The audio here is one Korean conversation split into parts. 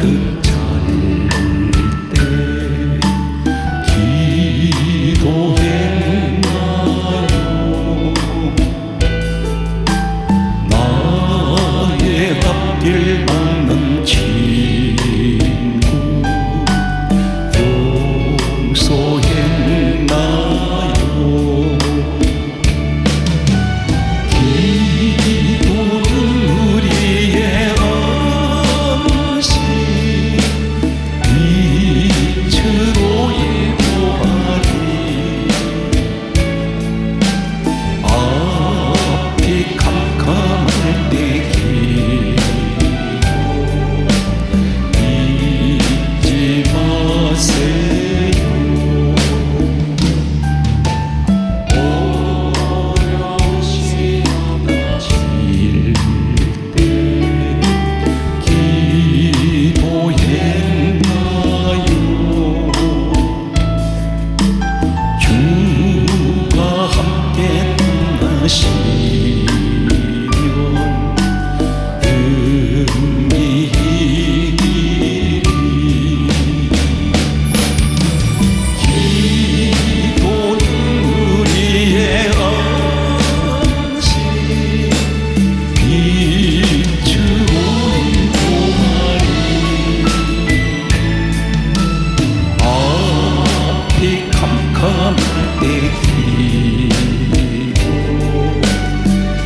가득 찰 때 기도했나요? 나의 앞길 막는 친구 용서했나요? 기도는 우리의 언식 빛으로 일보하리 앞이 캄캄할 때 잊지 마세요. 어려우시다 질 때 기도했나요? 주가 함께 떠나시면 은밀히 기도는 우리의 언식 빛으로 인도하리 앞이 캄캄할 때 기도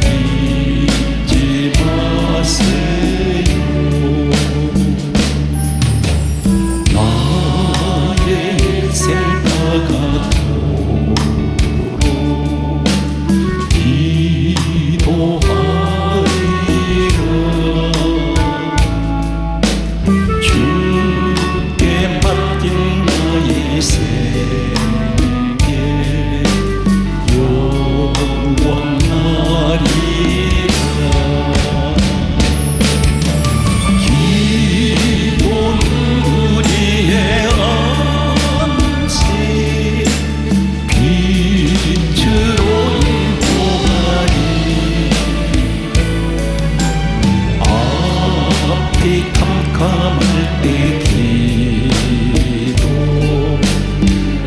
잊지 마세요. 나의 생각하도록 기도하리라. 주께 맡긴 나의 생애 영원하리라. 기도는 우리의 언식 빛으로 인도하리 앞이 캄캄할 때 기도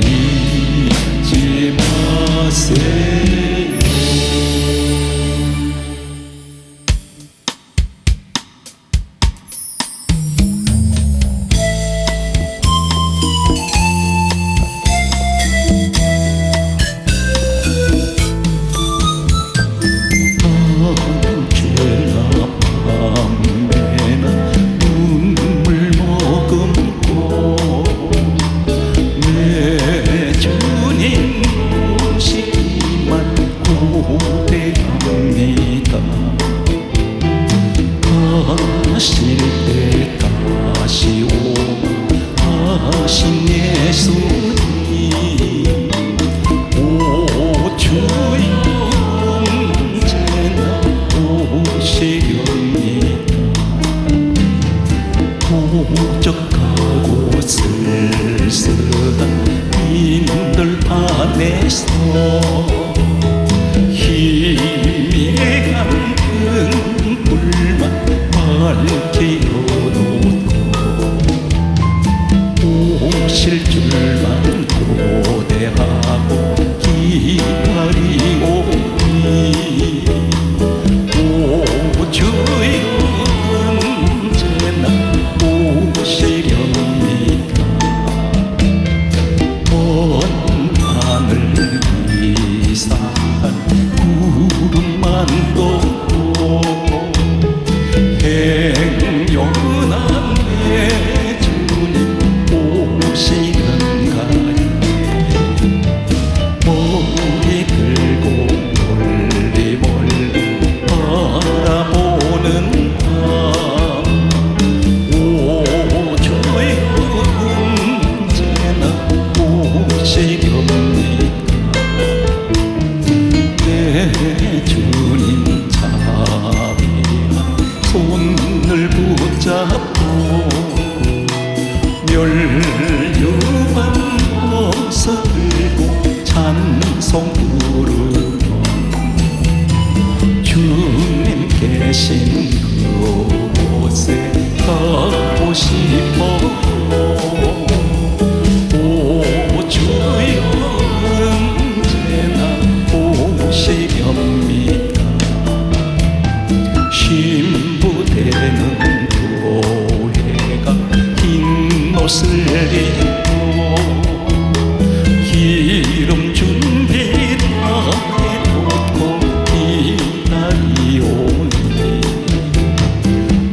잊지 마세요. 언제나 밤에나 눈물 머금고 내 주님 모시기만 고대합니다. 가실 때 다시 오마 하신 예수님 오 주여 언제나 오시렵니다. 부족하고 쓸쓸한 인들 안에서 희미한 등불만 밝혀 놓고 오실 줄만 고대하고 기다리오니 오 주여 언제나 오시렵니다. 먼 하늘 이상한 구름만 떴고 행여난 내 주님 오시는가요? 머리 들고 멀리 멀리 바라보는 밤 오 주여 언제나 오시렵니까? 내 주님 자비한 손을 붙잡고 옷을 입고 기름 준비 다 해놓고 기다리오니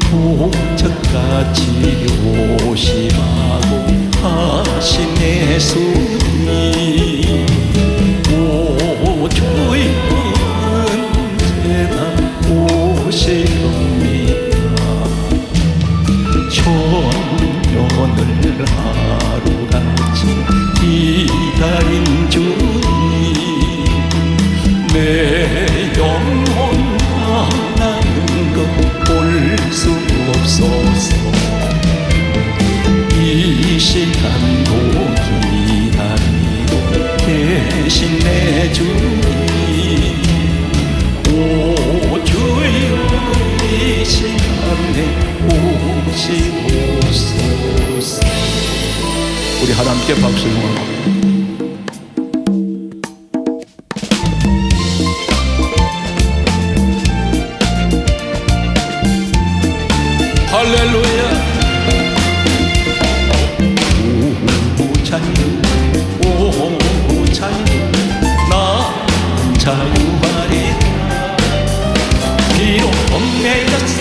도적같이 조심하고 하시네 손이 오 주인 언제나 오시옵니다. 천년을 하루같이 기다린 주님 내 영혼 하나는 것 볼 수 없소서. 이 시간도 기다리고 계신 내 주님 오 주여 이 시간에 오시옵소서. 우리 하나님께 박수 영원하고 할렐루야. 오차이 오차이 나 자유하리라. 비록 얽매였어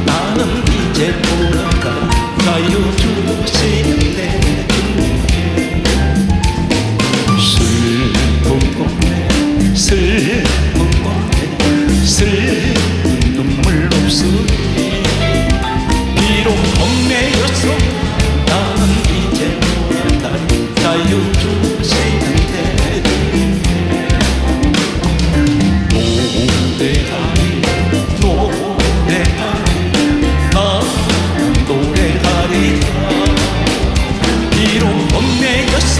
나는 이제 돌아가 자유 주시는데 슬픈 곳에 슬픈 곳에 슬픈 눈물 없으니 비록 얽매였어 나는 이제 돌아가 자유 주시는데 비록 얽매였어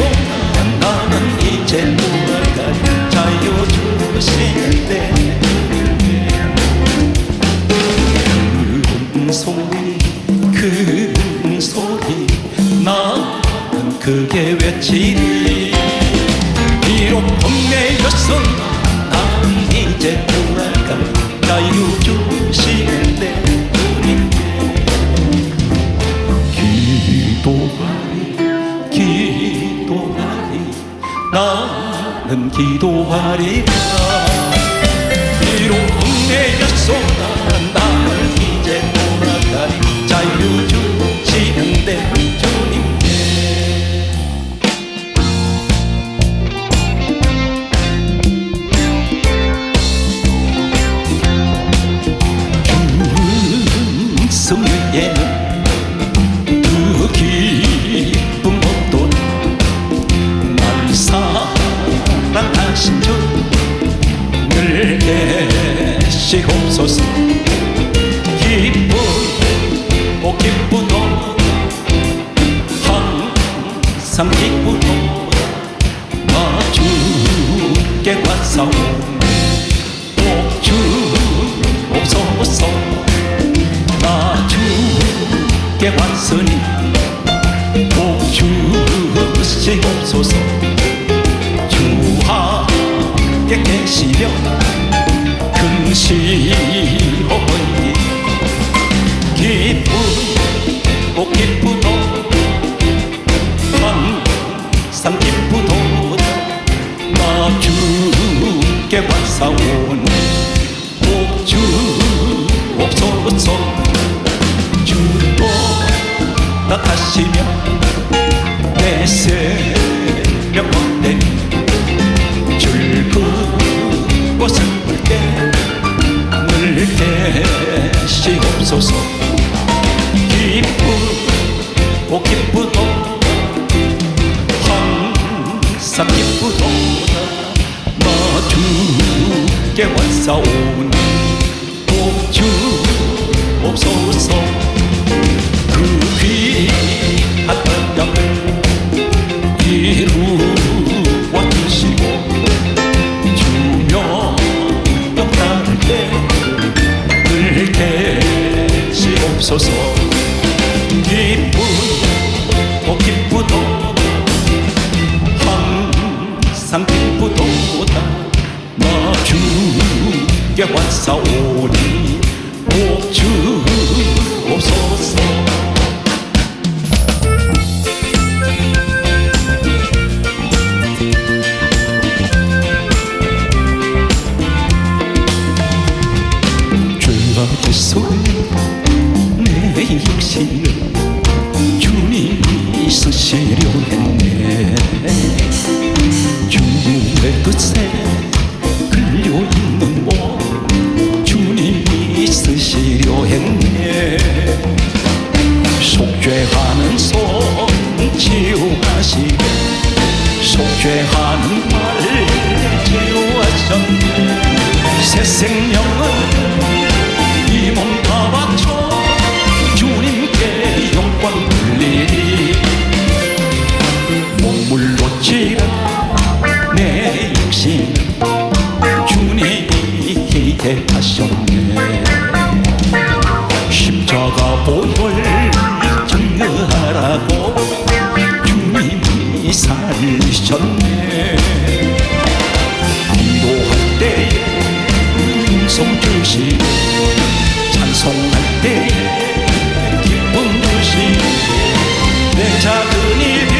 나는 이제 돌아갈 자유 주시는데 큰 소리 나는 크게 외치리. 비록 얽매였어 나는 이제 돌아갈 자유 주시는데 기도하리 나는 기도하리라. 비록 얽매였어 나는 이제 돌아가리 자유 주시는데 주님께 승리에는 그 기쁨 없도다. 날 사랑하신 주 늘 계시옵소서. 기쁨 오 기쁘도 항상 기쁘도 나 주께 왔사오. 꼭 주옵소서. 나 주께 왔으니 꼭 주시옵소서. 주 함께 계시며 근시하오니 기쁨 꼭 기쁘도 항상 기쁘도다. 나 주께 왔사오니 꼭 주옵소서. 주도 나타시며 내 새벽 때 즐거워 슬플 때 늘 계시옵소서. 기쁨 오 기쁘도 항상 기쁘도다. 나 주께 왔사오니 꼭 주옵소서. 그 귀한 언약을 이루어 주시고 주며 영달을 때 늘 계시옵소서. 기쁨 오 기쁘도 항상 기쁘도다. 나 주께 왔사오니 꼭 주 있으시려 했네. 주의 끝에 걸려있는 몸 주님이 있으시려 했네. 속죄하는 손 치유하시고 속죄하는 말 치유하셨네. 새 생명은 이 몸 다 바쳐 주님께 영광 돌리리. 몸물로 치른 내 육신 주님이 기게 하셨네. 십자가 보혈 증거하라고 주님이 살리셨네. 기도할 때에 은총 주시고 찬송할 때에 기쁨 주시고 내 작은 일이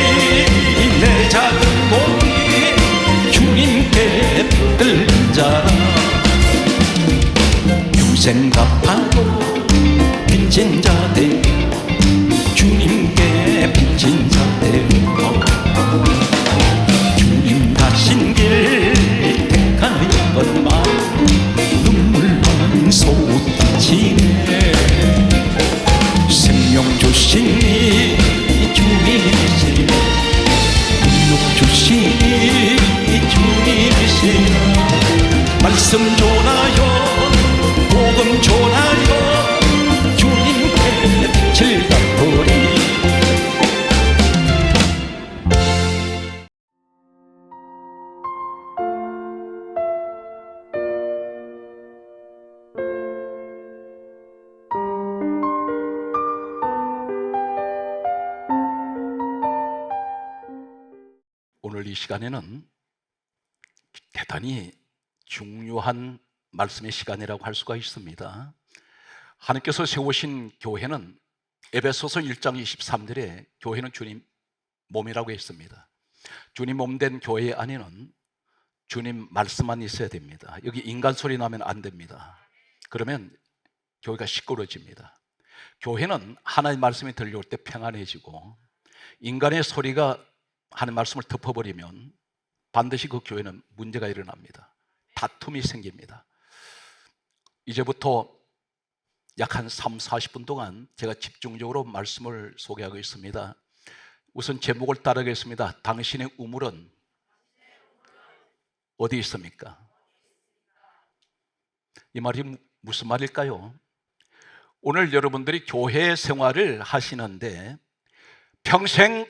내 작은 몸이 주님께 붙들린 자라. 평생 갚아도 빚진 자 되고 주님께 빚진 자 되고 주님 가신 길 택하였건만 눈물만 솟치네. 생명 주시니 주님이시네. 능력 주시니 주님이시네. 말씀 전하여 복음 전하여 주님께 빛을 갚으리. 오늘 이 시간에는 대단히 중요한 말씀의 시간이라고 할 수가 있습니다. 하나님께서 세우신 교회는 에베소서 1장 23절에 교회는 주님 몸이라고 했습니다. 주님 몸 된 교회 안에는 주님 말씀만 있어야 됩니다. 여기 인간 소리 나면 안 됩니다. 그러면 교회가 시끄러집니다. 교회는 하나님의 말씀이 들려올 때 평안해지고 인간의 소리가 하나님의 말씀을 덮어버리면 반드시 그 교회는 문제가 일어납니다. 다툼이 생깁니다. 이제부터 약 한 30-40분 동안 제가 집중적으로 말씀을 소개하고 있습니다. 우선 제목을 따르겠습니다. 당신의 우물은 어디 있습니까? 이 말이 무슨 말일까요? 오늘 여러분들이 교회 생활을 하시는데 평생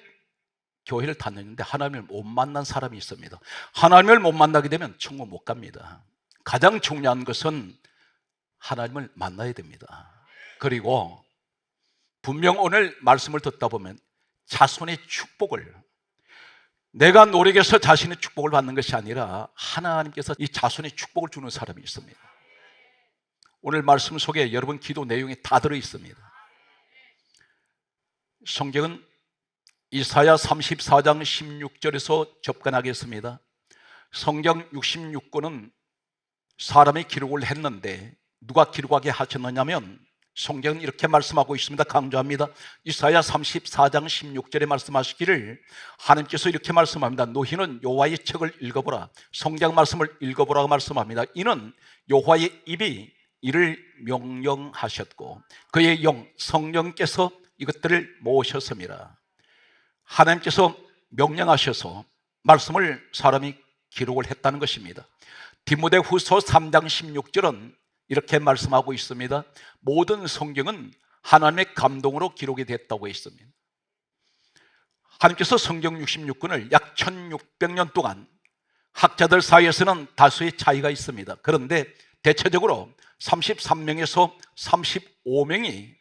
교회를 다녔는데 하나님을 못 만난 사람이 있습니다. 하나님을 못 만나게 되면 천국 못 갑니다. 가장 중요한 것은 하나님을 만나야 됩니다. 그리고 분명 오늘 말씀을 듣다 보면 자손의 축복을, 내가 노력해서 자신의 축복을 받는 것이 아니라 하나님께서 이 자손의 축복을 주는 사람이 있습니다. 오늘 말씀 속에 여러분 기도 내용이 다 들어 있습니다. 성경은 이사야 34장 16절에서 접근하겠습니다. 성경 66권은 사람이 기록을 했는데 누가 기록하게 하셨느냐면 성경은 이렇게 말씀하고 있습니다. 강조합니다. 이사야 34장 16절에 말씀하시기를 하나님께서 이렇게 말씀합니다. 너희는 여호와의 책을 읽어보라. 성경 말씀을 읽어보라고 말씀합니다. 이는 여호와의 입이 이를 명령하셨고 그의 영 성령께서 이것들을 모으셨습니다. 하나님께서 명령하셔서 말씀을 사람이 기록을 했다는 것입니다. 디모데후서 3장 16절은 이렇게 말씀하고 있습니다. 모든 성경은 하나님의 감동으로 기록이 됐다고 했습니다. 하나님께서 성경 66권을 약 1600년 동안 학자들 사이에서는 다수의 차이가 있습니다. 그런데 대체적으로 33명에서 35명이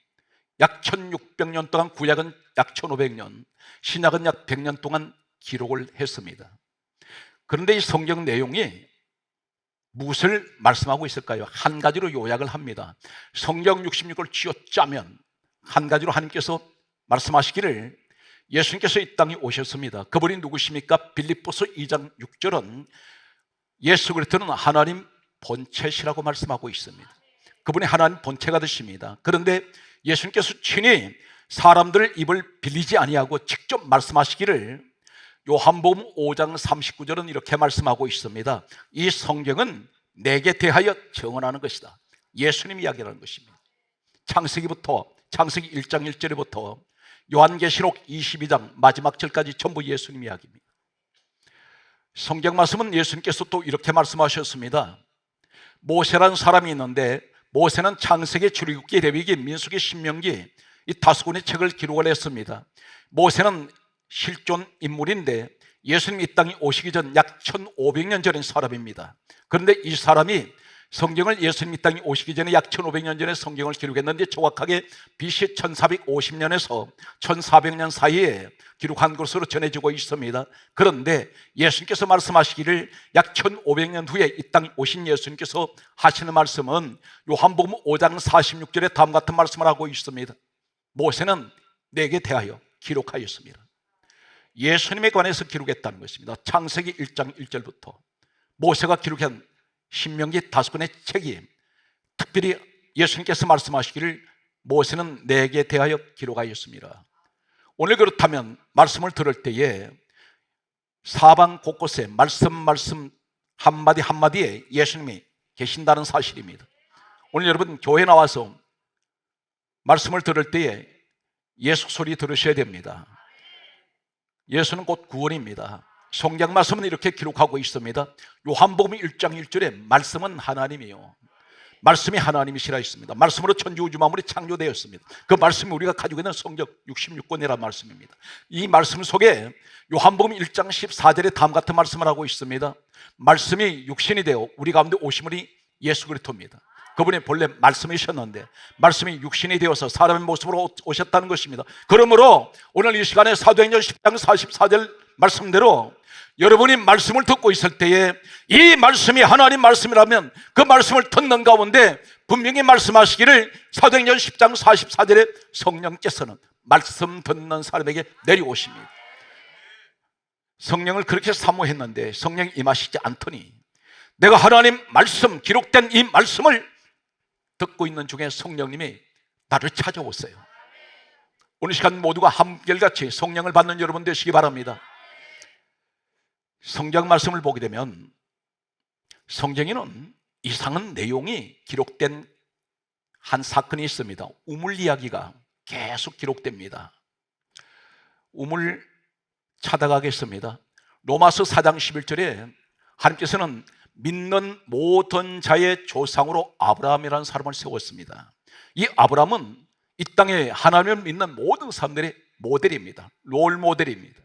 약 1600년 동안, 구약은 약 1500년, 신약은 약 100년 동안 기록을 했습니다. 그런데 이 성경 내용이 무엇을 말씀하고 있을까요? 한 가지로 요약을 합니다. 성경 66을 쥐어짜면 한 가지로 하나님께서 말씀하시기를 예수님께서 이 땅에 오셨습니다. 그분이 누구십니까? 빌립보서 2장 6절은 예수 그리스도는 하나님 본체시라고 말씀하고 있습니다. 그분이 하나님 본체가 되십니다. 그런데 예수님께서 친히 사람들 입을 빌리지 아니하고 직접 말씀하시기를 요한복음 5장 39절은 이렇게 말씀하고 있습니다. 이 성경은 내게 대하여 증언하는 것이다. 예수님 이야기라는 것입니다. 창세기 1장 1절부터 요한계시록 22장 마지막 절까지 전부 예수님 이야기입니다. 성경 말씀은 예수님께서 또 이렇게 말씀하셨습니다. 모세라는 사람이 있는데 모세는 창세기, 출애굽기, 레위기, 민수기, 신명기 이 5권의 책을 기록을 했습니다. 모세는 실존 인물인데 예수님 이 땅에 오시기 전 약 1500년 전인 사람입니다. 그런데 이 사람이 성경을 예수님 이 땅에 오시기 전에 약 1500년 전에 성경을 기록했는데 정확하게 BC 1450년에서 1400년 사이에 기록한 것으로 전해지고 있습니다. 그런데 예수님께서 말씀하시기를 약 1500년 후에 이 땅에 오신 예수님께서 하시는 말씀은 요한복음 5장 46절에 다음 같은 말씀을 하고 있습니다. 모세는 내게 대하여 기록하였습니다. 예수님에 관해서 기록했다는 것입니다. 창세기 1장 1절부터 모세가 기록한 신명기 5권의 책이 특별히 예수님께서 말씀하시기를 모세는 내게 대하여 기록하였습니다. 오늘 그렇다면 말씀을 들을 때에 사방 곳곳에 말씀 한마디 한마디에 예수님이 계신다는 사실입니다. 오늘 여러분 교회 나와서 말씀을 들을 때에 예수 소리 들으셔야 됩니다. 예수는 곧 구원입니다. 성경 말씀은 이렇게 기록하고 있습니다. 요한복음 1장 1절에 말씀은 하나님이요 말씀이 하나님이시라 했습니다. 말씀으로 천지 우주 만물이 창조되었습니다. 그 말씀이 우리가 가지고 있는 성경 66권이라는 말씀입니다. 이 말씀 속에 요한복음 1장 14절에 다음 같은 말씀을 하고 있습니다. 말씀이 육신이 되어 우리 가운데 오심으니 예수 그리스도입니다. 그분이 본래 말씀이셨는데 말씀이 육신이 되어서 사람의 모습으로 오셨다는 것입니다. 그러므로 오늘 이 시간에 사도행전 10장 44절 말씀대로 여러분이 말씀을 듣고 있을 때에 이 말씀이 하나님 말씀이라면 그 말씀을 듣는 가운데 분명히 말씀하시기를 사도행전 10장 44절에 성령께서는 말씀 듣는 사람에게 내려오십니다. 성령을 그렇게 사모했는데 성령이 임하시지 않더니 내가 하나님 말씀 기록된 이 말씀을 듣고 있는 중에 성령님이 나를 찾아오세요. 오늘 시간 모두가 한결같이 성령을 받는 여러분 되시기 바랍니다. 성경 말씀을 보게 되면 성경에는 이상한 내용이 기록된 한 사건이 있습니다. 우물 이야기가 계속 기록됩니다. 우물 찾아가겠습니다. 로마서 4장 11절에 하나님께서는 믿는 모든 자의 조상으로 아브라함이라는 사람을 세웠습니다. 이 아브라함은 이 땅에 하나님을 믿는 모든 사람들의 모델입니다. 롤 모델입니다.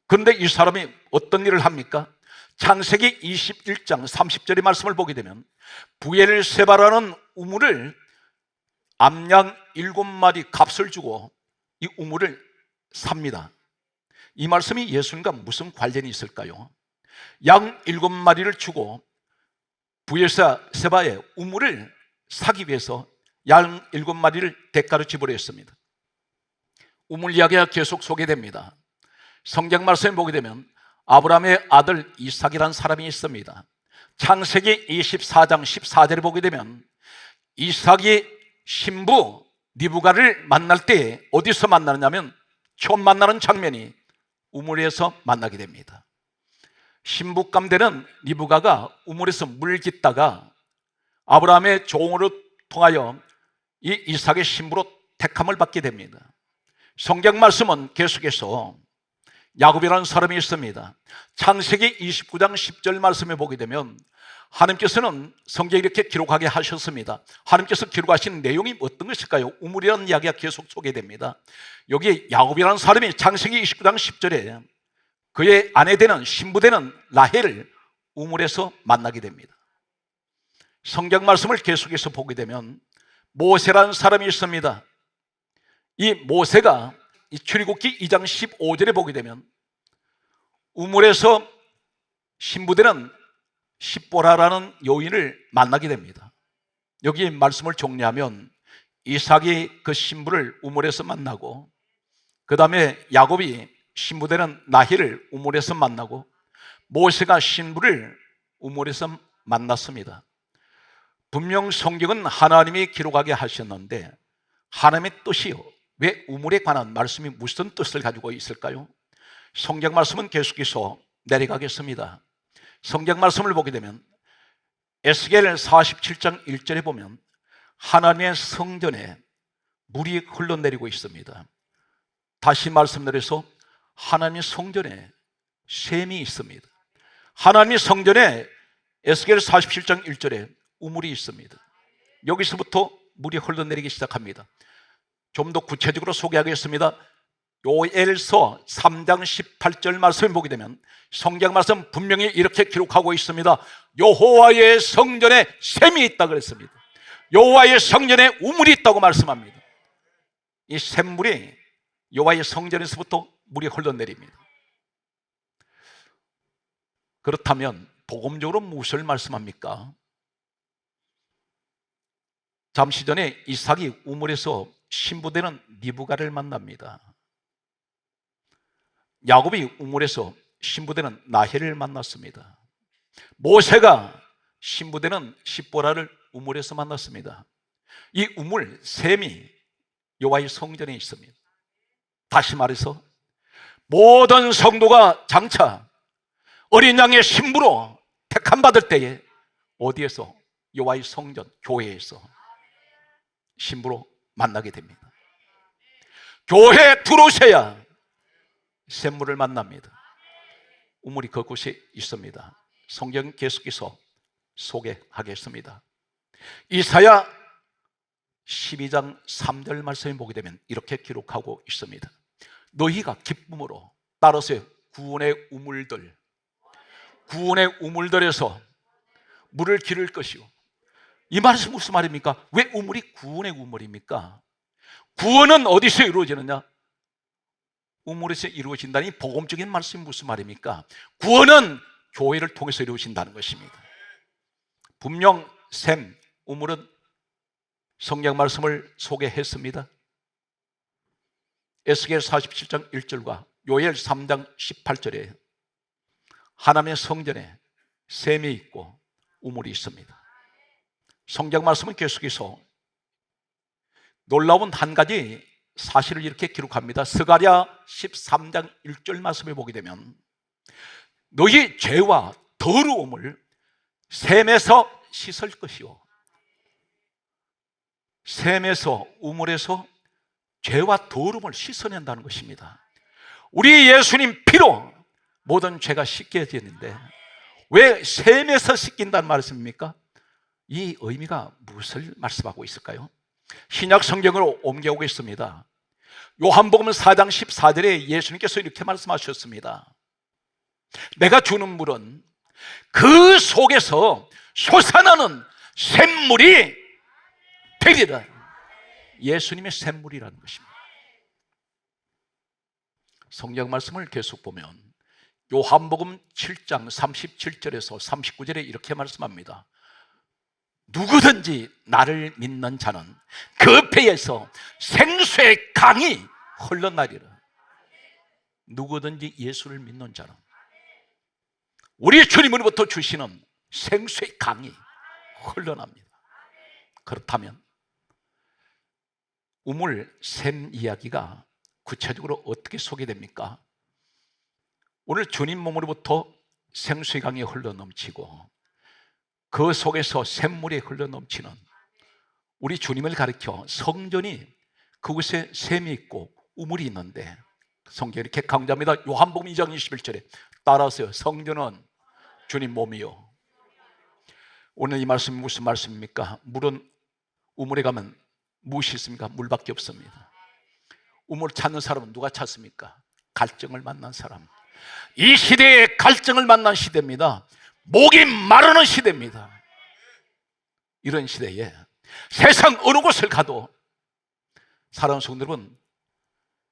그런데 이 사람이 어떤 일을 합니까? 창세기 21장 30절의 말씀을 보게 되면 부엘세바라는 우물을 암양 7마리 값을 주고 이 우물을 삽니다. 이 말씀이 예수님과 무슨 관련이 있을까요? 양 7마리를 주고 부엘세바의 우물을 사기 위해서 양 7마리를 대가로 지불했습니다. 우물 이야기가 계속 소개됩니다. 성경 말씀에 보게 되면 아브라함의 아들 이삭이라는 사람이 있습니다. 창세기 24장 14절에 보게 되면 이삭이 신부 리브가를 만날 때 어디서 만나느냐면 처음 만나는 장면이 우물에서 만나게 됩니다. 신부감 되는 리브가가 우물에서 물 깃다가 아브라함의 종으로 통하여 이 이삭의 신부로 택함을 받게 됩니다. 성경 말씀은 계속해서 야곱이라는 사람이 있습니다. 창세기 29장 10절 말씀에 보게 되면 하나님께서는 성경에 이렇게 기록하게 하셨습니다. 하나님께서 기록하신 내용이 어떤 것일까요? 우물이라는 이야기가 계속 소개됩니다. 여기 야곱이라는 사람이 창세기 29장 10절에 그의 아내 되는 신부 되는 라헬을 우물에서 만나게 됩니다. 성경 말씀을 계속해서 보게 되면 모세라는 사람이 있습니다. 이 모세가 이 출애굽기 2장 15절에 보게 되면 우물에서 신부되는 십보라라는 여인을 만나게 됩니다. 여기 말씀을 정리하면 이삭이 그 신부를 우물에서 만나고 그 다음에 야곱이 신부되는 라헬을 우물에서 만나고 모세가 신부를 우물에서 만났습니다. 분명 성경은 하나님이 기록하게 하셨는데 하나님의 뜻이요 왜 우물에 관한 말씀이 무슨 뜻을 가지고 있을까요? 성경 말씀은 계속해서 내려가겠습니다. 성경 말씀을 보게 되면 에스겔 47장 1절에 보면 하나님의 성전에 물이 흘러내리고 있습니다. 다시 말씀드려서 하나님의 성전에 샘이 있습니다. 하나님의 성전에 에스겔 47장 1절에 우물이 있습니다. 여기서부터 물이 흘러내리기 시작합니다. 좀 더 구체적으로 소개하겠습니다. 요엘서 3장 18절 말씀을 보게 되면 성경 말씀 분명히 이렇게 기록하고 있습니다. 여호와의 성전에 샘이 있다 그랬습니다. 여호와의 성전에 우물이 있다고 말씀합니다. 이 샘물이 여호와의 성전에서부터 물이 흘러내립니다. 그렇다면 복음적으로 무엇을 말씀합니까? 잠시 전에 이삭이 우물에서 신부되는 리브가를 만납니다. 야곱이 우물에서 신부되는 라헬을 만났습니다. 모세가 신부되는 십보라를 우물에서 만났습니다. 이 우물 샘이 여호와의 성전에 있습니다. 다시 말해서 모든 성도가 장차 어린 양의 신부로 택함 받을 때에 어디에서? 여호와의 성전, 교회에서 신부로 만나게 됩니다. 교회에 들어오셔야 샘물을 만납니다. 우물이 그곳에 있습니다. 성경 계속해서 소개하겠습니다. 이사야 12장 3절 말씀을 보게 되면 이렇게 기록하고 있습니다. 너희가 기쁨으로 따라서 구원의 우물들에서 물을 기를 것이요. 이 말은 무슨 말입니까? 왜 우물이 구원의 우물입니까? 구원은 어디서 이루어지느냐? 우물에서 이루어진다니 복음적인 말씀이 무슨 말입니까? 구원은 교회를 통해서 이루어진다는 것입니다. 분명 샘, 우물은 성경 말씀을 소개했습니다. 에스겔 47장 1절과 요엘 3장 18절에 하나님의 성전에 샘이 있고 우물이 있습니다. 성경 말씀은 계속해서 놀라운 한 가지 사실을 이렇게 기록합니다. 스가랴 13장 1절 말씀을 보게 되면 너희 죄와 더러움을 샘에서 씻을 것이요. 샘에서, 우물에서 죄와 더러움을 씻어낸다는 것입니다. 우리 예수님 피로 모든 죄가 씻겨지는데 왜 샘에서 씻긴다는 말씀입니까? 이 의미가 무엇을 말씀하고 있을까요? 신약 성경으로 옮겨오겠습니다. 요한복음 4장 14절에 예수님께서 이렇게 말씀하셨습니다. 내가 주는 물은 그 속에서 솟아나는 샘물이 되리라. 예수님의 샘물이라는 것입니다. 성경 말씀을 계속 보면 요한복음 7장 37절에서 39절에 이렇게 말씀합니다. 누구든지 나를 믿는 자는 그 배에서 생수의 강이 흘러나리라. 누구든지 예수를 믿는 자는 우리 주님으로부터 주시는 생수의 강이 흘러납니다. 그렇다면 우물, 샘 이야기가 구체적으로 어떻게 소개됩니까? 오늘 주님 몸으로부터 생수의 강이 흘러넘치고 그 속에서 샘물이 흘러넘치는 우리 주님을 가리켜 성전이 그곳에 샘이 있고 우물이 있는데 성경이 이렇게 강조합니다. 요한복음 2장 21절에 따라서요. 성전은 주님 몸이요. 오늘 이 말씀이 무슨 말씀입니까? 물은 우물에 가면 무엇이 있습니까? 물밖에 없습니다. 우물 찾는 사람은 누가 찾습니까? 갈증을 만난 사람. 이 시대에 갈증을 만난 시대입니다. 목이 마르는 시대입니다. 이런 시대에 세상 어느 곳을 가도 사랑하는 성도 여러분,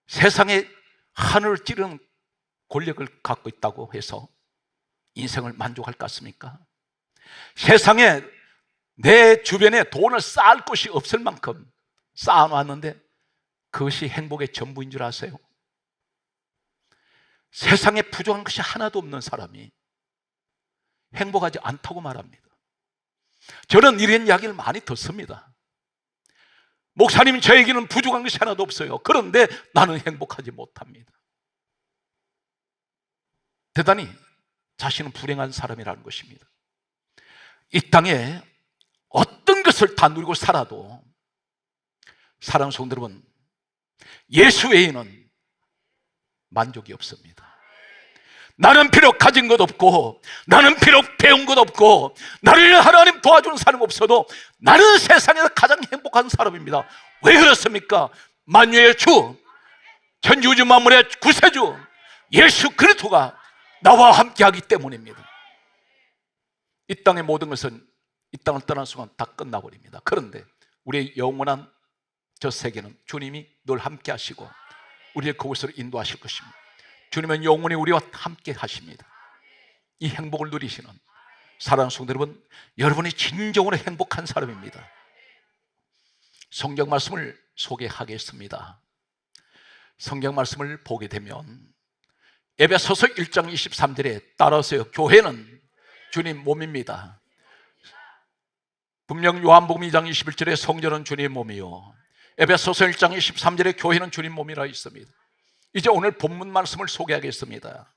세상에 하늘을 찌르는 권력을 갖고 있다고 해서 인생을 만족할 것 같습니까? 세상에 내 주변에 돈을 쌓을 곳이 없을 만큼 쌓아놨는데 그것이 행복의 전부인 줄 아세요? 세상에 부족한 것이 하나도 없는 사람이 행복하지 않다고 말합니다. 저는 이런 이야기를 많이 듣습니다. 목사님, 저에게는 부족한 것이 하나도 없어요. 그런데 나는 행복하지 못합니다. 대단히 자신은 불행한 사람이라는 것입니다. 이 땅에 어떤 것을 다 누리고 살아도, 사랑하는 성도 여러분, 예수 외에는 만족이 없습니다. 나는 비록 가진 것 없고, 나는 비록 배운 것 없고, 나를 하나님 도와주는 사람 없어도 나는 세상에서 가장 행복한 사람입니다. 왜 그렇습니까? 만유의 주, 전지우주 만물의 구세주 예수 그리스도가 나와 함께하기 때문입니다. 이 땅의 모든 것은 이 땅을 떠난 순간 다 끝나버립니다. 그런데 우리의 영원한 저 세계는 주님이 늘 함께 하시고 우리의 그곳으로 인도하실 것입니다. 주님은 영원히 우리와 함께 하십니다. 이 행복을 누리시는 사랑하는 성도 여러분, 여러분이 진정으로 행복한 사람입니다. 성경 말씀을 소개하겠습니다. 성경 말씀을 보게 되면 에베소서 1장 23절에 따라서요, 교회는 주님 몸입니다. 분명 요한복음 2장 21절에 성전은 주님 몸이요, 에베소서 1장 23절에 교회는 주님 몸이라 있습니다. 이제 오늘 본문 말씀을 소개하겠습니다.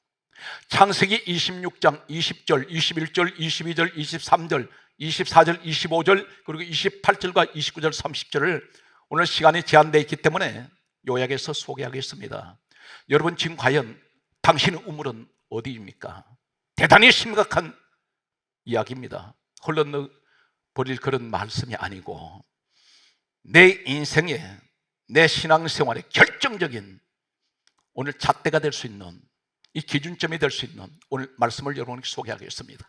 창세기 26장 20절, 21절, 22절, 23절, 24절, 25절, 그리고 28절과 29절, 30절을 오늘 시간이 제한되어 있기 때문에 요약해서 소개하겠습니다. 여러분, 지금 과연 당신의 우물은 어디입니까? 대단히 심각한 이야기입니다. 흘러버릴 그런 말씀이 아니고 내 인생에, 내 신앙생활에 결정적인 오늘 잣대가 될 수 있는, 이 기준점이 될 수 있는 오늘 말씀을 여러분에게 소개하겠습니다.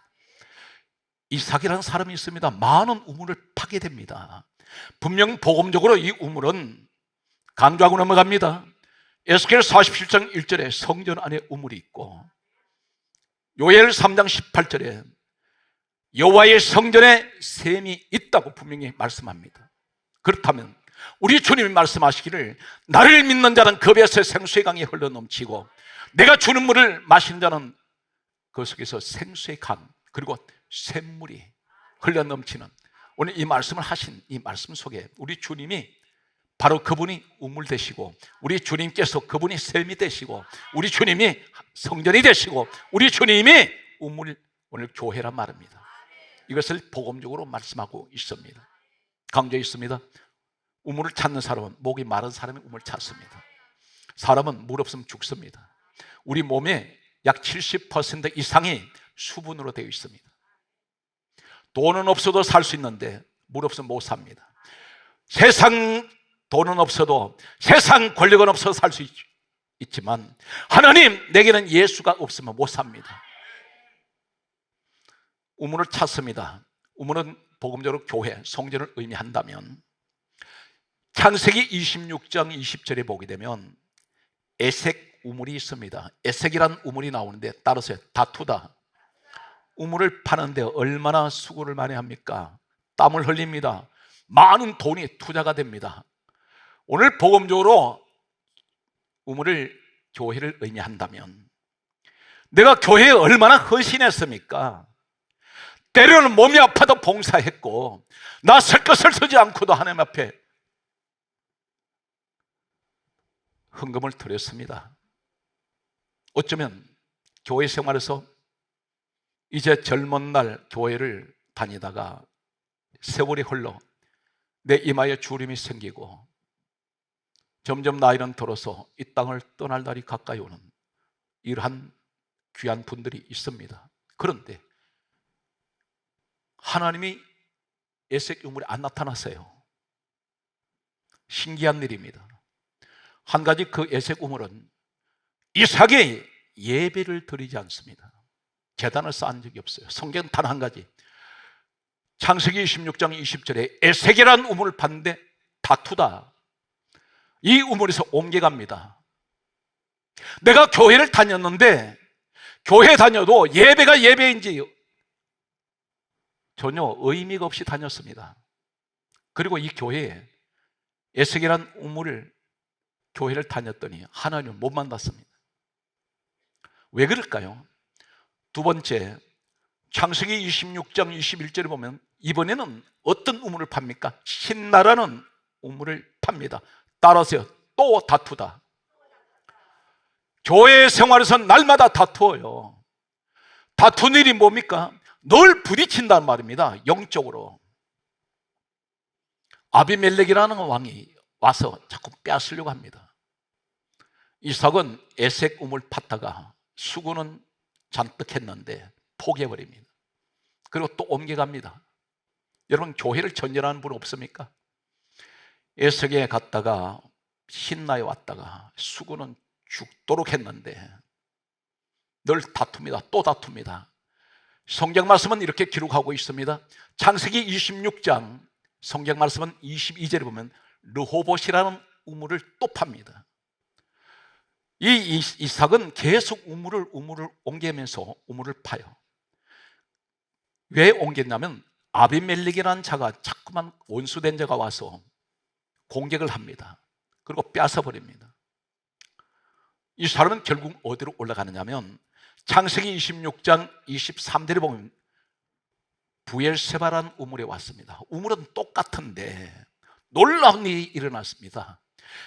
이삭이라는 사람이 있습니다. 많은 우물을 파게 됩니다. 분명 복음적으로 이 우물은, 강조하고 넘어갑니다, 에스겔 47장 1절에 성전 안에 우물이 있고, 요엘 3장 18절에 여호와의 성전에 샘이 있다고 분명히 말씀합니다. 그렇다면 우리 주님이 말씀하시기를 나를 믿는 자는 그 배에서 생수의 강이 흘러넘치고 내가 주는 물을 마시는 자는 그 속에서 생수의 강, 그리고 샘물이 흘러넘치는, 오늘 이 말씀을 하신 이 말씀 속에 우리 주님이 바로 그분이 우물 되시고, 우리 주님께서 그분이 샘이 되시고, 우리 주님이 성전이 되시고, 우리 주님이 우물, 오늘 교회란 말입니다. 이것을 복음적으로 말씀하고 있습니다. 강조해 있습니다. 우물을 찾는 사람은, 목이 마른 사람이 우물을 찾습니다. 사람은 물 없으면 죽습니다. 우리 몸의 약 70% 이상이 수분으로 되어 있습니다. 돈은 없어도 살 수 있는데 물 없으면 못 삽니다. 세상 돈은 없어도, 세상 권력은 없어도 살 수 있지만 하나님, 내게는 예수가 없으면 못 삽니다. 우물을 찾습니다. 우물은 복음적으로 교회, 성전을 의미한다면 창세기 26장 20절에 보게 되면 에색 우물이 있습니다. 에색이란 우물이 나오는데, 따라서 다투다. 우물을 파는데 얼마나 수고를 많이 합니까? 땀을 흘립니다. 많은 돈이 투자가 됩니다. 오늘 복음적으로 우물을, 교회를 의미한다면 내가 교회에 얼마나 헌신했습니까? 때로는 몸이 아파도 봉사했고, 나 설 것을 서지 않고도 하나님 앞에 헌금을 드렸습니다. 어쩌면 교회 생활에서 이제 젊은 날 교회를 다니다가 세월이 흘러 내 이마에 주름이 생기고 점점 나이는 들어서 이 땅을 떠날 날이 가까이 오는 이러한 귀한 분들이 있습니다. 그런데 하나님이 에색 우물에 안 나타났어요. 신기한 일입니다. 한 가지, 그 에색 우물은 이삭이 예배를 드리지 않습니다. 제단을 쌓은 적이 없어요. 성경 단 한 가지, 창세기 26장 20절에 에색이라는 우물을 봤는데 다투다. 이 우물에서 옮겨갑니다. 내가 교회를 다녔는데, 교회 다녀도 예배가 예배인지 전혀 의미가 없이 다녔습니다. 그리고 이 교회에 에색이라는 우물을, 교회를 다녔더니 하나님을 못 만났습니다. 왜 그럴까요? 두 번째, 창세기 26장 21절에 보면 이번에는 어떤 우물을 팝니까? 신나라는 우물을 팝니다. 따라서요. 또 다투다. 교회 생활에서 날마다 다투어요. 다투는 일이 뭡니까? 늘 부딪힌다는 말입니다. 영적으로. 아비멜렉이라는 왕이 와서 자꾸 빼앗으려고 합니다. 이삭은 에색 우물 팠다가 수고는 잔뜩 했는데 포기해버립니다. 그리고 또 옮겨갑니다. 여러분, 교회를 전전하는 분 없습니까? 에색에 갔다가 신나에 왔다가 수고는 죽도록 했는데 늘 다툽니다. 또 다툽니다. 성경 말씀은 이렇게 기록하고 있습니다. 창세기 26장 성경 말씀은 22절에 보면 르호봇이라는 우물을 또 팝니다. 이 이삭은 계속 우물을 옮기면서 우물을 파요. 왜 옮겼냐면 아비멜렉이라는 자가 자꾸만 원수된 자가 와서 공격을 합니다. 그리고 빼앗아버립니다. 이 사람은 결국 어디로 올라가느냐면 창세기 26장 23절에 보면 부엘세바라는 우물에 왔습니다. 우물은 똑같은데 놀라운 일이 일어났습니다.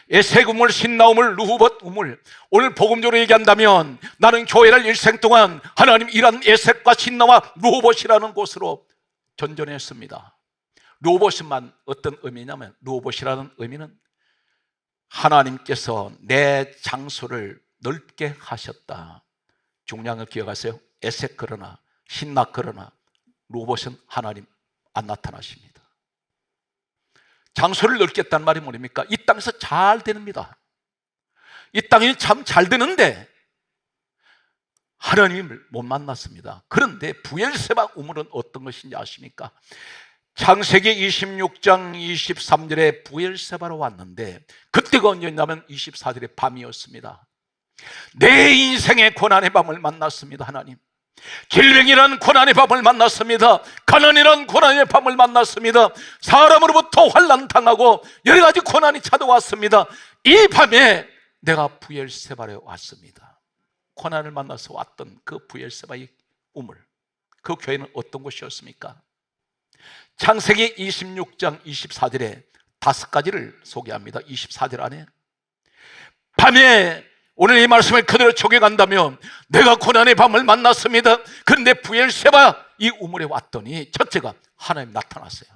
에색 우물, 신나 우물, 르호봇 우물. 오늘 복음적으로 얘기한다면 나는 교회를 일생 동안 하나님 이란 에색과 신나와 르호봇이라는 곳으로 전전했습니다. 르호봇만 어떤 의미냐면 르호봇이라는 의미는 하나님께서 내 장소를 넓게 하셨다. 중요한 걸 기억하세요. 에색 그러나 신나 그러나 르호봇은 하나님 안 나타나십니다. 장소를 넓겠다는 말이 뭡니까? 이 땅에서 잘 됩니다. 이 땅이 참 잘 되는데 하나님을 못 만났습니다. 그런데 부엘세바 우물은 어떤 것인지 아십니까? 창세기 26장 23절에 부엘세바로 왔는데 그때가 언제였냐면 24절에 밤이었습니다. 내 인생의 고난의 밤을 만났습니다. 하나님, 질병이라는 고난의 밤을 만났습니다. 가난이라는 고난의 밤을 만났습니다. 사람으로부터 환난당하고 여러 가지 고난이 찾아왔습니다. 이 밤에 내가 부엘세바에 왔습니다. 고난을 만나서 왔던 그 부엘세바의 우물, 그 교회는 어떤 곳이었습니까? 창세기 26장 24절에 5가지를 소개합니다. 24절 안에 밤에, 오늘 이 말씀을 그대로 적용한다면 내가 고난의 밤을 만났습니다. 그런데 부엘세바 이 우물에 왔더니 첫째가 하나님 나타났어요.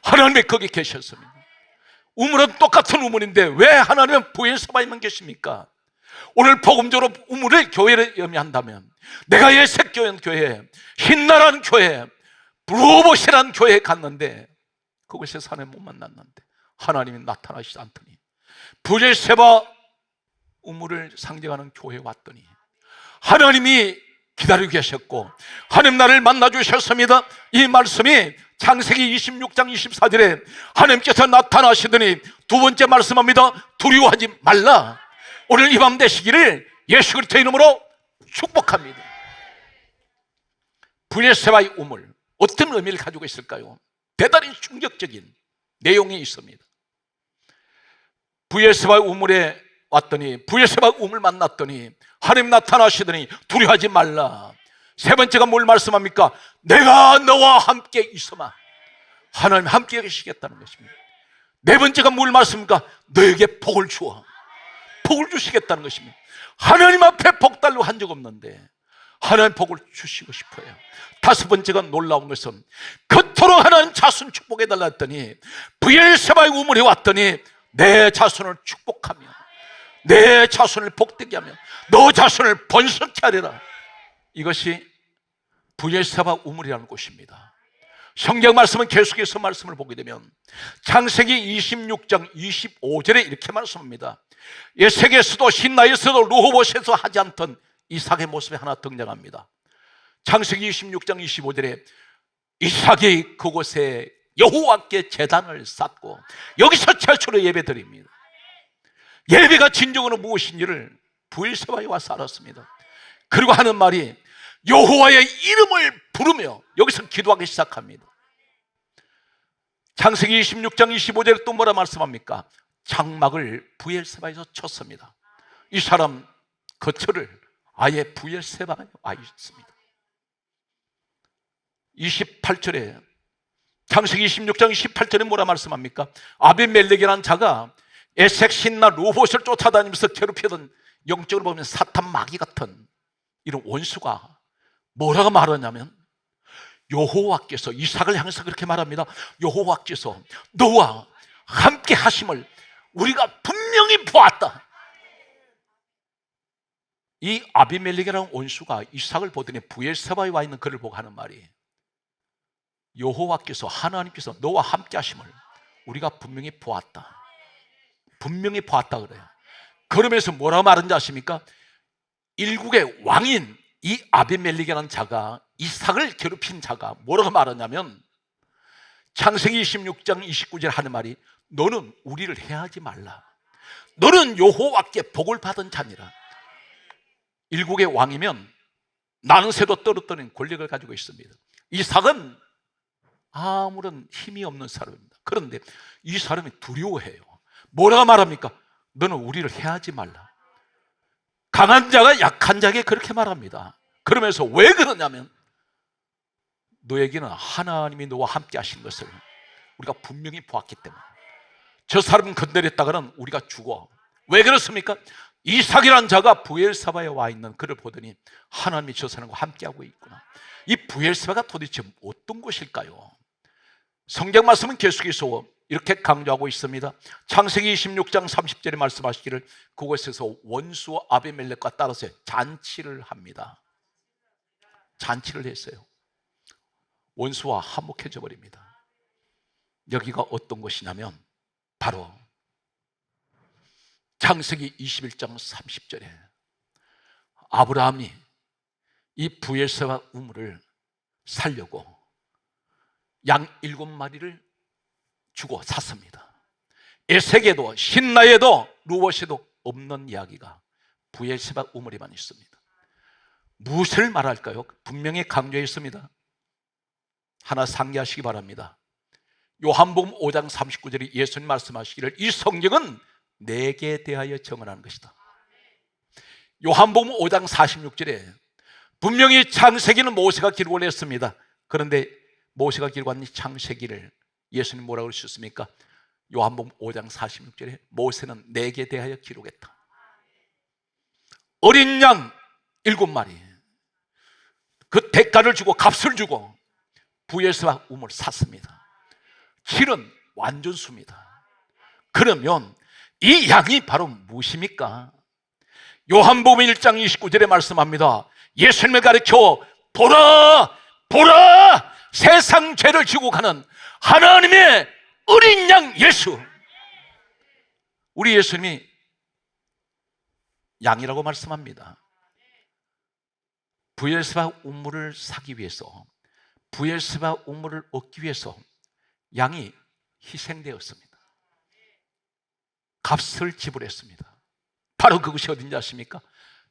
하나님이 거기 계셨습니다. 우물은 똑같은 우물인데 왜 하나님은 부엘세바에만 계십니까? 오늘 복음적으로 우물을 교회를 의미한다면 내가 예색교회 교회, 신나라는 교회, 르호봇이라는 교회에 갔는데 그곳에서 하나님 못 만났는데 하나님이 나타나시지 않더니 부엘세바 우물을 상징하는 교회에 왔더니 하나님이 기다리고 계셨고 하나님 나를 만나주셨습니다. 이 말씀이 창세기 26장 24절에 하나님께서 나타나시더니 두 번째 말씀합니다. 두려워하지 말라. 오늘 이 밤 되시기를 예수 그리스도의 이름으로 축복합니다. 부엘세바의 우물, 어떤 의미를 가지고 있을까요? 대단히 충격적인 내용이 있습니다. 부엘세바의 우물에 왔더니, 부엘세바 우물 만났더니 하나님 나타나시더니 두려워하지 말라. 세 번째가 뭘 말씀합니까? 내가 너와 함께 있어마. 하나님 함께 계시겠다는 것입니다. 네 번째가 뭘 말씀입니까? 너에게 복을 주어, 복을 주시겠다는 것입니다. 하나님 앞에 복 달라고 한 적 없는데 하나님 복을 주시고 싶어요. 다섯 번째가 놀라운 것은 그토록 하나님 자손 축복해달라 했더니 부엘세바의 우물에 왔더니 내 자손을 축복하며 내 자손을 복되게 하며 너 자손을 번성케 하리라. 이것이 부엘세바 우물이라는 곳입니다. 성경 말씀은 계속해서 말씀을 보게 되면 창세기 26장 25절에 이렇게 말씀합니다. 에색에서도 신나에서도 르호봇에서 하지 않던 이삭의 모습이 하나 등장합니다. 창세기 26장 25절에 이삭이 그곳에 여호와께 제단을 쌓고 여기서 최초로 예배 드립니다. 예배가 진정으로 무엇인지를 부엘세바에 와서 알았습니다. 그리고 하는 말이 여호와의 이름을 부르며 여기서 기도하기 시작합니다. 창세기 26장 25절에 또 뭐라 말씀합니까? 장막을 부엘세바에서 쳤습니다. 이 사람 거처를 아예 부엘세바에 와 있습니다. 28절에 창세기 26장 18절에 뭐라 말씀합니까? 아비멜렉이라는 자가 에색 신나 루봇을 쫓아다니면서 괴롭히던, 영적으로 보면 사탄 마귀 같은 이런 원수가 뭐라고 말하냐면, 여호와께서 이삭을 향해서 그렇게 말합니다. 여호와께서 너와 함께 하심을 우리가 분명히 보았다. 이 아비멜렉이라는 원수가 이삭을 보더니 브엘세바에 와 있는 그를 보고 하는 말이, 여호와께서, 하나님께서 너와 함께 하심을 우리가 분명히 보았다. 분명히 보았다 그래요. 그러면서 뭐라고 말하는지 아십니까? 일국의 왕인 이 아비멜렉이라는 자가, 이삭을 괴롭힌 자가 뭐라고 말하냐면, 창세기 26장 29절 하는 말이, 너는 우리를 해하지 말라. 너는 여호와께 복을 받은 자니라. 일국의 왕이면 나는 새도 떨어뜨리는 권력을 가지고 있습니다. 이삭은 아무런 힘이 없는 사람입니다. 그런데 이 사람이 두려워해요. 뭐라고 말합니까? 너는 우리를 해하지 말라. 강한 자가 약한 자에게 그렇게 말합니다. 그러면서 왜 그러냐면, 너에게는 하나님이 너와 함께 하신 것을 우리가 분명히 보았기 때문에. 저 사람 건드렸다가는 우리가 죽어. 왜 그렇습니까? 이삭이라는 자가 브엘세바에 와 있는 그를 보더니 하나님이 저 사람과 함께하고 있구나. 이 브엘세바가 도대체 어떤 곳일까요? 성경 말씀은 계속해서 이렇게 강조하고 있습니다. 창세기 26장 30절에 말씀하시기를, 그곳에서 원수 아비멜렉과 따라서 잔치를 합니다. 잔치를 했어요. 원수와 화목해져 버립니다. 여기가 어떤 것이냐면 바로 창세기 21장 30절에 아브라함이 이 브엘세바 우물을 살려고 양 7마리를 주고 샀습니다. 에색에도 신라에도 루봇에도 없는 이야기가 브엘세바 우물에만 있습니다. 무엇을 말할까요? 분명히 강조했습니다. 하나 상기하시기 바랍니다. 요한복음 5장 39절에 예수님 말씀하시기를, 이 성경은 내게 대하여 증언하는 것이다. 요한복음 5장 46절에 분명히 창세기는 모세가 기록을 했습니다. 그런데 모세가 기록한 이 창세기를 예수님 뭐라고 그러셨습니까? 요한복음 5장 46절에 모세는 내게 대하여 기록했다. 어린 양 7마리, 그 대가를 주고 값을 주고 브엘세바 우물을 샀습니다. 실은 완전수입니다. 그러면 이 양이 바로 무엇입니까? 요한복음 1장 29절에 말씀합니다. 예수님을 가르쳐 보라 보라, 세상 죄를 지고 가는 하나님의 어린 양 예수. 우리 예수님이 양이라고 말씀합니다. 브엘세바 우물을 사기 위해서, 브엘세바 우물을 얻기 위해서 양이 희생되었습니다. 값을 지불했습니다. 바로 그것이 어딘지 아십니까?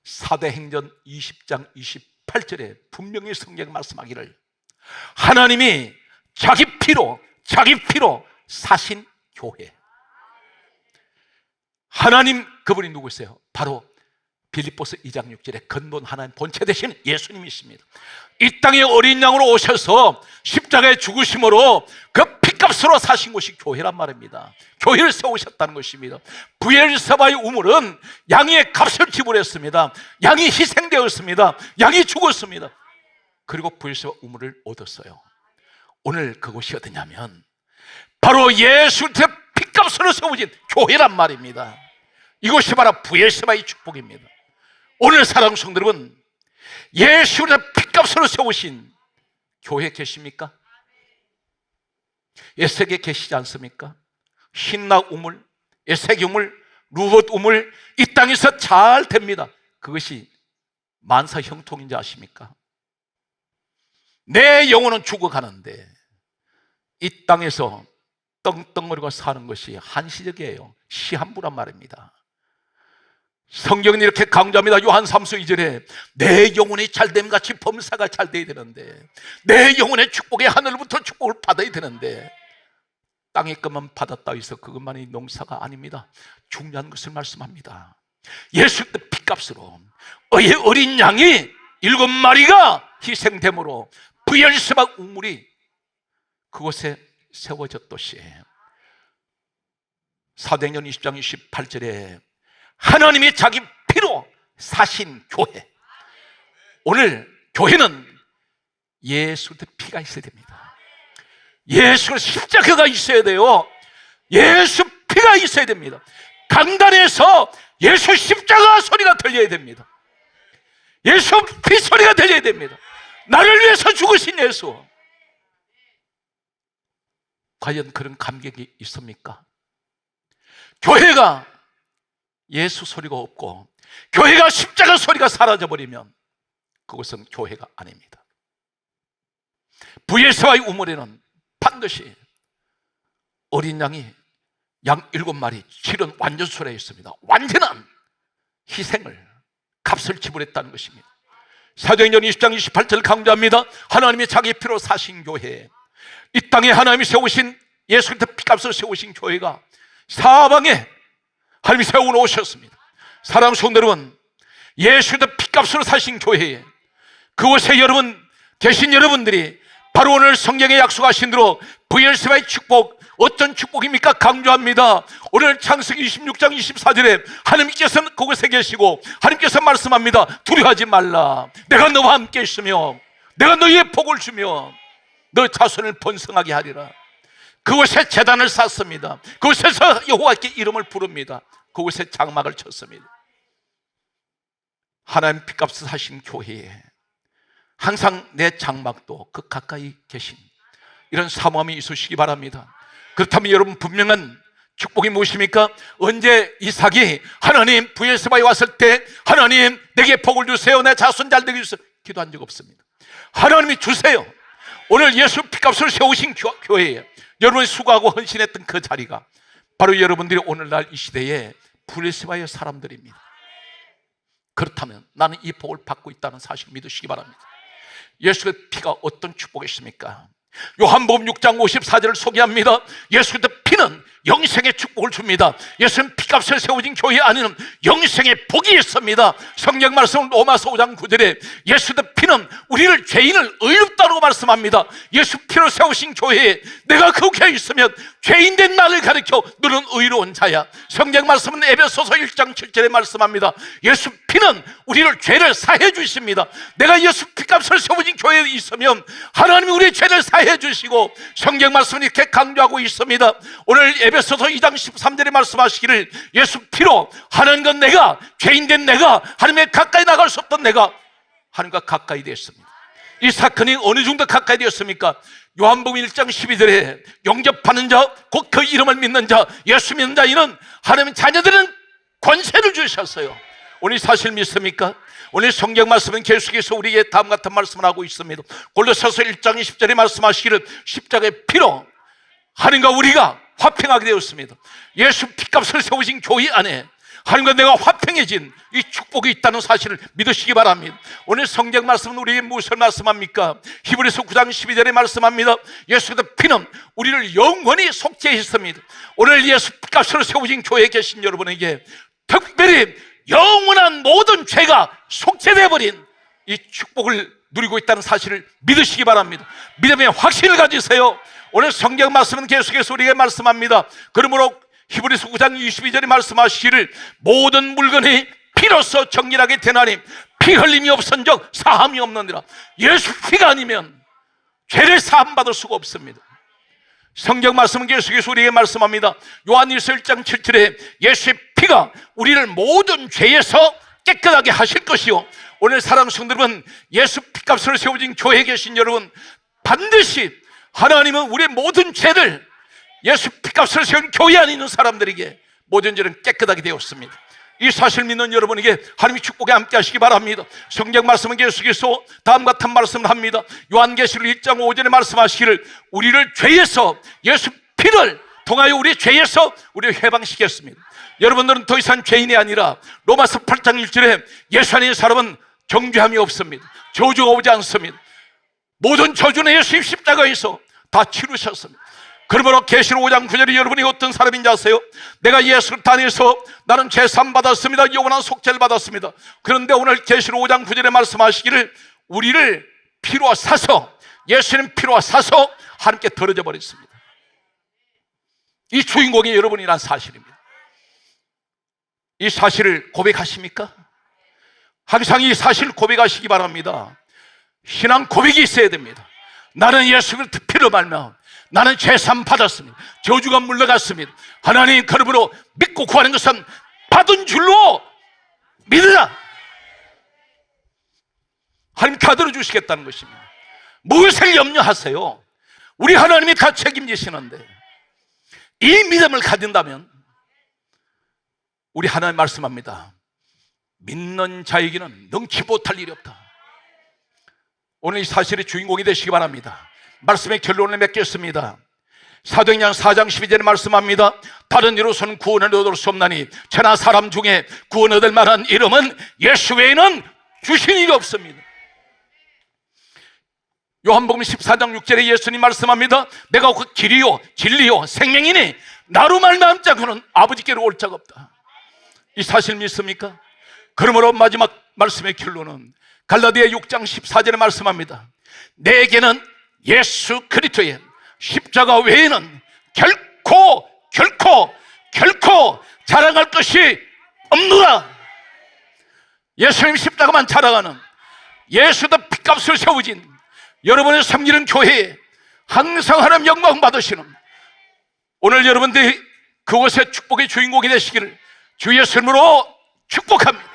사도행전 20장 28절에 분명히 성경 말씀하기를, 하나님이 자기 피로 사신 교회. 하나님, 그분이 누구세요? 바로 빌립보서 2장 6절에 근본 하나님 본체 되신 예수님이십니다. 이 땅에 어린 양으로 오셔서 십자가에 죽으심으로 그 피값으로 사신 것이 교회란 말입니다. 교회를 세우셨다는 것입니다. 브엘세바의 우물은 양의 값을 지불했습니다. 양이 희생되었습니다. 양이 죽었습니다. 그리고 브엘세바 우물을 얻었어요. 오늘 그것이 어디냐면 바로 예수의 피값으로 세워진 교회란 말입니다. 이것이 바로 브엘세바의 축복입니다. 오늘 사랑하는 성도 여러분, 예수의 피값으로 세우신 교회 계십니까? 에색에 계시지 않습니까? 신라 우물, 에색 우물, 루봇 우물, 이 땅에서 잘 됩니다. 그것이 만사 형통인지 아십니까? 내 영혼은 죽어가는데 이 땅에서 떵떵거리고 사는 것이 한시적이에요. 시한부란 말입니다. 성경은 이렇게 강조합니다. 요한 3서 2절에 내 영혼이 잘됨 같이 범사가 잘 돼야 되는데, 내 영혼의 축복이 하늘부터 축복을 받아야 되는데, 땅의 것만 받았다 해서 그것만이 농사가 아닙니다. 중요한 것을 말씀합니다. 예수의 피값으로 어린 양이 7마리가 희생됨으로 브엘세바 우물이 그곳에 세워졌듯이 사도행전 20장 28절에 하나님이 자기 피로 사신 교회, 오늘 교회는 예수의 피가 있어야 됩니다. 예수 십자가가 있어야 돼요. 예수 피가 있어야 됩니다. 강단에서 예수 십자가 소리가 들려야 됩니다. 예수 피 소리가 들려야 됩니다. 나를 위해서 죽으신 예수. 과연 그런 감격이 있습니까? 교회가 예수 소리가 없고 교회가 십자가 소리가 사라져버리면 그것은 교회가 아닙니다. 부예수와의 우물에는 반드시 어린 양이 양 7마리 실은 완전수레 있습니다. 완전한 희생을, 값을 지불했다는 것입니다. 사도행전 20장 28절 강조합니다. 하나님이 자기 피로 사신 교회, 이 땅에 하나님이 세우신 예수의 피값을 세우신 교회가 사방에 하나님이 세워놓으셨습니다. 사랑하는 성도 여러분, 예수의 피값으로 사신 교회에 그곳에 여러분 계신 여러분들이 바로 오늘 성경에 약속하신 대로 부엘세바의 축복, 어떤 축복입니까? 강조합니다. 오늘 창세기 26장 24절에 하나님께서는 그곳에 계시고 하나님께서 말씀합니다. 두려워하지 말라. 내가 너와 함께 있으며 내가 너희의 복을 주며 너 자손을 번성하게 하리라. 그곳에 제단을 쌓습니다. 그곳에서 여호와께 이름을 부릅니다. 그곳에 장막을 쳤습니다. 하나님 피값을 사신 교회에 항상 내 장막도 그 가까이 계신 이런 사모함이 있으시기 바랍니다. 그렇다면 여러분 분명한 축복이 무엇입니까? 언제 이삭이 하나님 부엘세바에 왔을 때 하나님 내게 복을 주세요, 내 자손 잘 되게 주세요 기도한 적 없습니다. 하나님이 주세요. 오늘 예수 피값을 세우신 교회에 여러분이 수고하고 헌신했던 그 자리가 바로 여러분들이 오늘날 이 시대에 부엘세바의 사람들입니다. 그렇다면 나는 이 복을 받고 있다는 사실을 믿으시기 바랍니다. 예수의 피가 어떤 축복이 있습니까? 요한복음 6장 54절을 소개합니다. 예수의 피는 영생의 축복을 줍니다. 예수는 피값을 세워진 교회 안에는 영생의 복이 있습니다. 성경 말씀은 로마서 5장 9절에 예수의 피는 우리를 죄인을 의롭다고 말씀합니다. 예수 피로 세우신 교회에 내가 그 교회에 있으면 죄인된 나를 가리켜 너는 의로운 자야. 성경 말씀은 에베소서 1장 7절에 말씀합니다. 예수 피는 우리를 죄를 사해 주십니다. 내가 예수 피값을 세워진 교회에 있으면 하나님이 우리의 죄를 사해 주시고 성경 말씀은 이렇게 강조하고 있습니다. 오늘 에베소서 2장 13절에 말씀하시기를 예수 피로 하는 건 내가 죄인된 내가 하나님에 가까이 나갈 수 없던 내가 하나님과 가까이 되었습니다. 이 사건이 어느 정도 가까이 되었습니까? 요한복음 1장 12절에 영접하는 자, 곧 그 이름을 믿는 자, 예수 믿는 자에는 하나님 자녀들은 권세를 주셨어요. 오늘 이 사실 믿습니까? 오늘 성경 말씀은 계속해서 우리에게 다음 같은 말씀을 하고 있습니다. 골로새서 1장 20절에 말씀하시기를 십자가의 피로 하나님과 우리가 화평하게 되었습니다. 예수 피값을 세우신 교회 안에 하나님과 내가 화평해진 이 축복이 있다는 사실을 믿으시기 바랍니다. 오늘 성경 말씀은 우리에게 무엇을 말씀합니까? 히브리서 9장 12절에 말씀합니다. 예수의 피는 우리를 영원히 속죄했습니다. 오늘 예수 피값으로 세우신 교회에 계신 여러분에게 특별히 영원한 모든 죄가 속죄되어 버린 이 축복을 누리고 있다는 사실을 믿으시기 바랍니다. 믿음의 확신을 가지세요. 오늘 성경 말씀은 계속해서 우리에게 말씀합니다. 그러므로 히브리서 9장 22절에 말씀하시기를 모든 물건이 피로써 정결하게 되나니 피 흘림이 없은즉 사함이 없느니라. 예수 피가 아니면 죄를 사함받을 수가 없습니다. 성경 말씀은 계속해서 우리에게 말씀합니다. 요한일서 1장 7절에 예수의 피가 우리를 모든 죄에서 깨끗하게 하실 것이요. 오늘 사랑하는 성도들은 예수 피값으로 세워진 교회에 계신 여러분, 반드시 하나님은 우리의 모든 죄를 예수 피값으로 세운 교회 안에 있는 사람들에게 모든 죄는 깨끗하게 되었습니다. 이 사실 믿는 여러분에게 하나님의 축복에 함께 하시기 바랍니다. 성경 말씀은 계속해서 다음 같은 말씀을 합니다. 요한계시록 1장 5절에 말씀하시기를 우리를 죄에서 예수 피를 통하여 우리의 죄에서 우리를 해방시켰습니다. 여러분들은 더 이상 죄인이 아니라 로마서 8장 1절에 예수 안에 있는 사람은 정죄함이 없습니다. 저주가 오지 않습니다. 모든 저주는 예수의 십자가에서 다 치루셨습니다. 그러므로 계시록 5장 9절에 여러분이 어떤 사람인지 아세요? 내가 예수를 다니서 나는 죄사함 받았습니다. 영원한 속죄를 받았습니다. 그런데 오늘 계시록 5장 9절에 말씀하시기를 우리를 피로 사서 예수님 피로 사서 하나님께 더러져 버렸습니다. 이 주인공이 여러분이란 사실입니다. 이 사실을 고백하십니까? 항상 이 사실을 고백하시기 바랍니다. 신앙 고백이 있어야 됩니다. 나는 예수 그리스도 피로 말미암아 나는 죄사함 받았습니다. 저주가 물러갔습니다. 하나님 그러므로 믿고 구하는 것은 받은 줄로 믿으라. 하나님 다 들어주시겠다는 것입니다. 무엇을 염려하세요? 우리 하나님이 다 책임지시는데 이 믿음을 가진다면 우리 하나님 말씀합니다. 믿는 자에게는 능치 못할 일이 없다. 오늘 이 사실의 주인공이 되시기 바랍니다. 말씀의 결론을 맺겠습니다. 사도행전 4장 12절에 말씀합니다. 다른 이로서는 구원을 얻을 수 없나니 천하 사람 중에 구원 얻을 만한 이름은 예수 외에는 주신 일이 없습니다. 요한복음 14장 6절에 예수님 말씀합니다. 내가 그 길이요 진리요 생명이니 나로 말미암지 않고는 아버지께로 올 자가 없다. 이 사실 믿습니까? 그러므로 마지막 말씀의 결론은 갈라디아 6장 14절에 말씀합니다. 내게는 예수 그리스도의 십자가 외에는 결코 자랑할 것이 없노라. 예수님 십자가만 자랑하는, 예수도 핏값을 세우진 여러분의 섬기는 교회에 항상 하나님 영광 받으시는 오늘 여러분들이 그곳의 축복의 주인공이 되시기를 주 예수 이름으로 축복합니다.